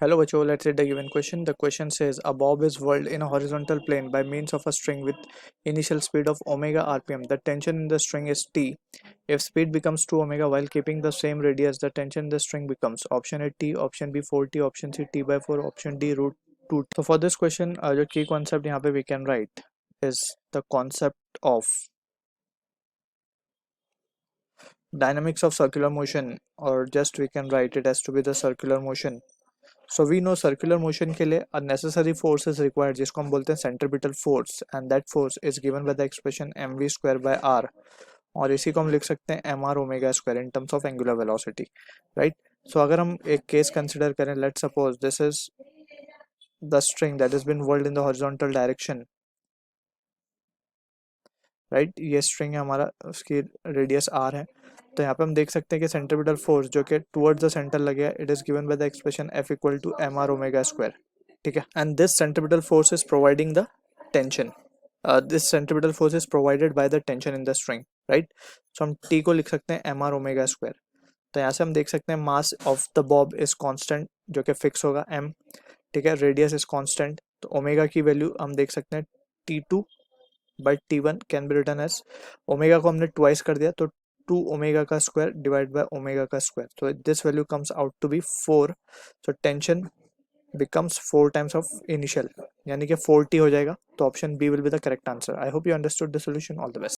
Hello बच्चों, let's read the given question. The question says a bob is whirled in a horizontal plane by means of a string with initial speed of omega rpm. The tension in the string is t. If speed becomes 2 omega while keeping the same radius, the tension in the string becomes option A t, option B 4t, option C t by 4, option D root 2. So for this question, जो key concept यहाँ पे we can write is the concept of dynamics of circular motion, or just we can write it as to be the circular motion. So we know circular motion के लिए a necessary force is required, जिसको हम बोलते हैं centripetal force, and that force is given by the expression mv square by r, और इसी को हम लिख सकते हैं mr omega square in terms of angular velocity, right? So अगर हम एक case consider करें, let's suppose this is the string that has been whirled in the horizontal direction, right? ये string है हमारा, उसकी radius r है, तो यहाँ पे हम देख सकते हैं कि सेंट्रीपिटल फोर्स जो कि टुवर्ड्स द सेंटर लगे, it is given by the expression F equal to mr omega square, ठीक है? And this centripetal force is providing the tension, this centripetal force is provided by the tension in the string, right? So हम t को लिख सकते हैं mr omega square. तो यहाँ से हम देख सकते हैं mass of the bob is constant, जो कि फिक्स होगा m, ठीक है? रेडियस इज कांस्टेंट, तो ओमेगा की वैल्यू हम देख सकते हैं t2 by t1 can be written as, omega को हमने ट्वाइस कर दिया तो 2 ओमेगा का स्क्वायर डिवाइड बाय ओमेगा का स्क्वायर, तो this value comes out to be 4. So tension becomes 4 times of initial, यानी कि 4t हो जाएगा. तो option B will be the correct answer. I hope you understood the solution. All the best.